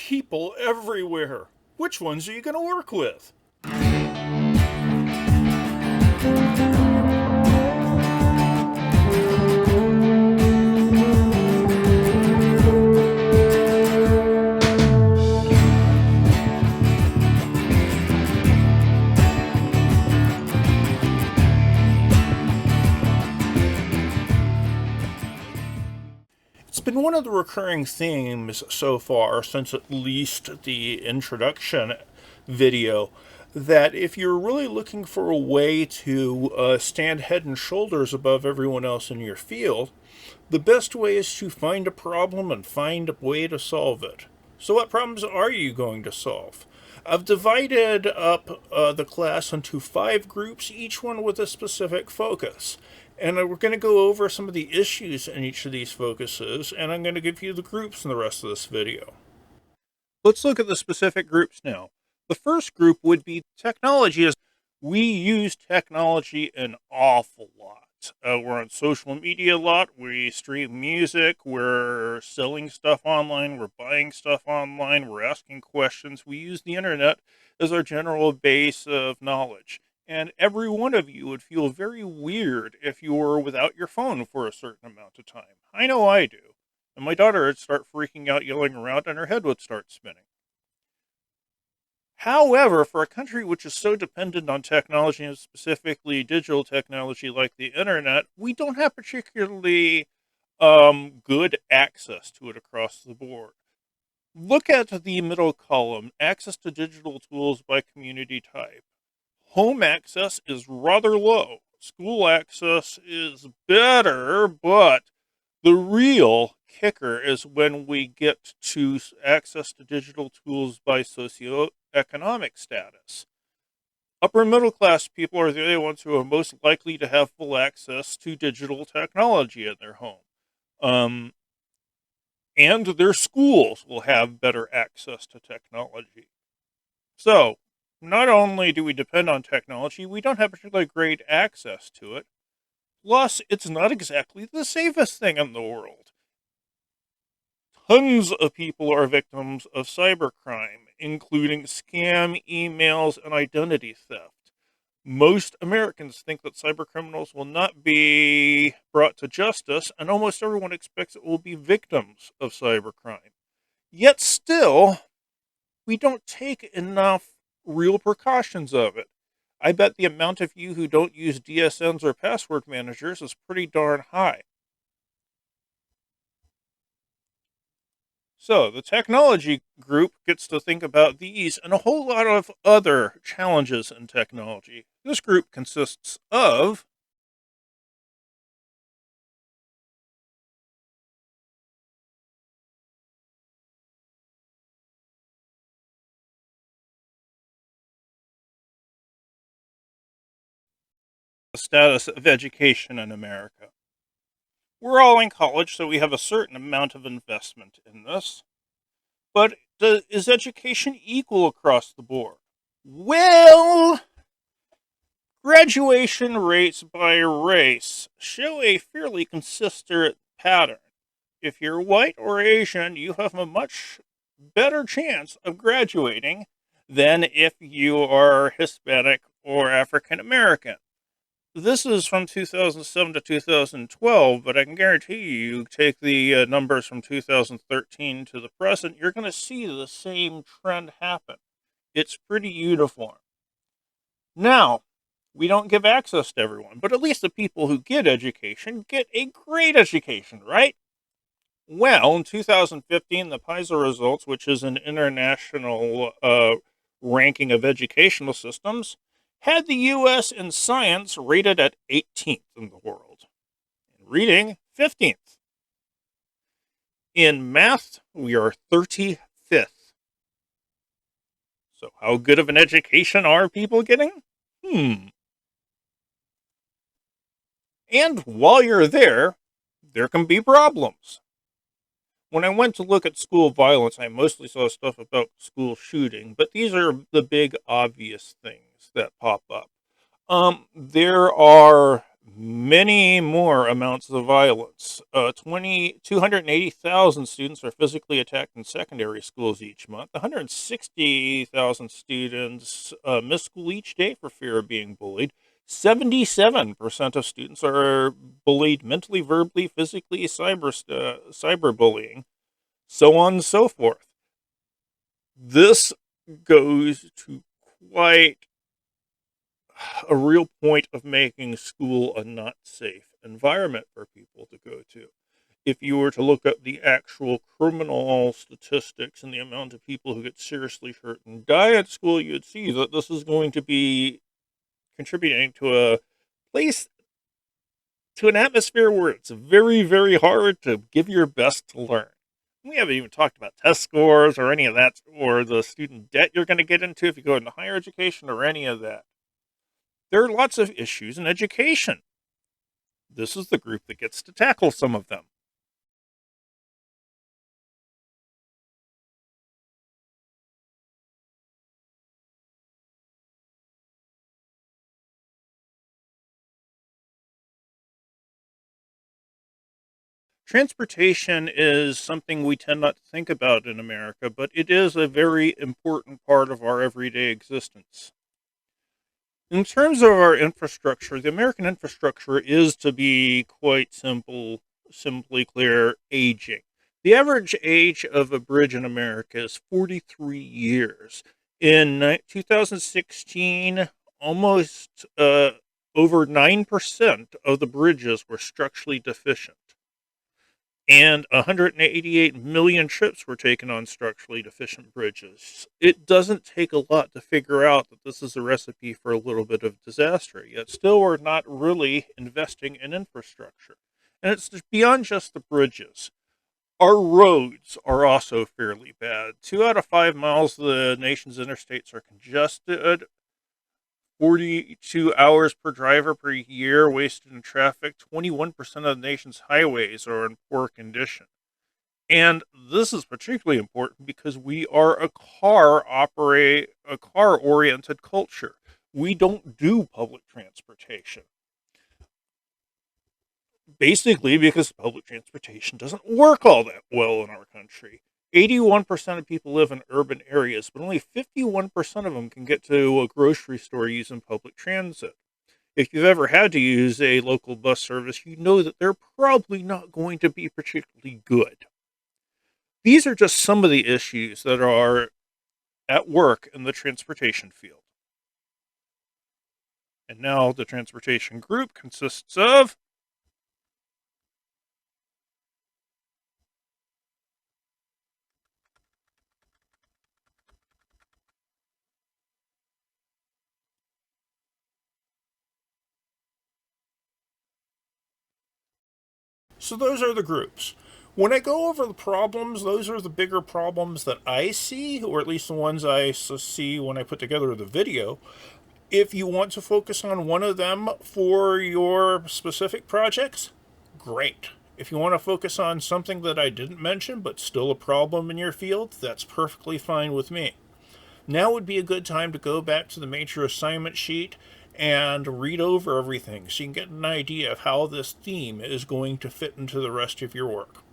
people everywhere. Which ones are you going to work with? It's been one of the recurring themes so far, since at least the introduction video, that if you're really looking for a way to stand head and shoulders above everyone else in your field, the best way is to find a problem and find a way to solve it. So what problems are you going to solve? I've divided up the class into 5 groups, each one with a specific focus. And we're going to go over some of the issues in each of these focuses, and I'm going to give you the groups in the rest of this video. Let's look at the specific groups now. The first group would be technology. We use technology an awful lot. We're on social media a lot. We stream music. We're selling stuff online. We're buying stuff online. We're asking questions. We use the internet as our general base of knowledge. And every one of you would feel very weird if you were without your phone for a certain amount of time. I know I do. And my daughter would start freaking out, yelling around, and her head would start spinning. However, for a country which is so dependent on technology, and specifically digital technology like the internet, we don't have particularly good access to it across the board. Look at the middle column, access to digital tools by community type. Home access is rather low. School access is better, but the real kicker is when we get to access to digital tools by socioeconomic status. Upper middle class people are the ones who are most likely to have full access to digital technology in their home. And their schools will have better access to technology. So, not only do we depend on technology, we don't have particularly great access to it. Plus, it's not exactly the safest thing in the world. Tons of people are victims of cybercrime, including scam emails and identity theft. Most Americans think that cybercriminals will not be brought to justice, and almost everyone expects it will be victims of cybercrime. Yet still, we don't take enough real precautions of it. I bet the amount of you who don't use DSNs or password managers is pretty darn high. So, the technology group gets to think about these and a whole lot of other challenges in technology. This group consists of the status of education in America. We're all in college, so we have a certain amount of investment in this. But is education equal across the board? Well, graduation rates by race show a fairly consistent pattern. If you're white or Asian, you have a much better chance of graduating than if you are Hispanic or African American. This is from 2007 to 2012, but I can guarantee you take the numbers from 2013 to the present, you're going to see the same trend happen. It's pretty uniform. Now, we don't give access to everyone, but at least the people who get education get a great education, right? Well, in 2015, the PISA results, which is an international ranking of educational systems, had the U.S. in science rated at 18th in the world. In reading, 15th. In math, we are 35th. So how good of an education are people getting? And while you're there can be problems. When I went to look at school violence, I mostly saw stuff about school shooting, but these are the big obvious things that pop up. There are many more amounts of violence. 280,000 students are physically attacked in secondary schools each month. 160,000 students miss school each day for fear of being bullied. 77% of students are bullied mentally, verbally, physically, cyberbullying, so on and so forth. This goes to quite a real point of making school a not safe environment for people to go to. If you were to look at the actual criminal statistics and the amount of people who get seriously hurt and die at school, you'd see that this is going to be contributing to a place, to an atmosphere where it's very, very hard to give your best to learn. We haven't even talked about test scores or any of that, or the student debt you're going to get into if you go into higher education or any of that. There are lots of issues in education. This is the group that gets to tackle some of them. Transportation is something we tend not to think about in America, but it is a very important part of our everyday existence. In terms of our infrastructure, the American infrastructure is, to be quite simply clear, aging. The average age of a bridge in America is 43 years. In 2016, almost over 9% of the bridges were structurally deficient. And 188 million trips were taken on structurally deficient bridges. It doesn't take a lot to figure out that this is a recipe for a little bit of disaster, yet still we're not really investing in infrastructure. And it's beyond just the bridges. Our roads are also fairly bad. 2 out of 5 miles of the nation's interstates are congested. 42 hours per driver per year wasted in traffic. 21% of the nation's highways are in poor condition. And this is particularly important because we are a car-oriented culture. We don't do public transportation. Basically because public transportation doesn't work all that well in our country. 81% of people live in urban areas, but only 51% of them can get to a grocery store using public transit. If you've ever had to use a local bus service, you know that they're probably not going to be particularly good. These are just some of the issues that are at work in the transportation field. And now the transportation group consists of So those are the groups. When I go over the problems, those are the bigger problems that I see, or at least the ones I see when I put together the video. If you want to focus on one of them for your specific projects, great. If you want to focus on something that I didn't mention but still a problem in your field, that's perfectly fine with me. Now would be a good time to go back to the major assignment sheet and read over everything so you can get an idea of how this theme is going to fit into the rest of your work.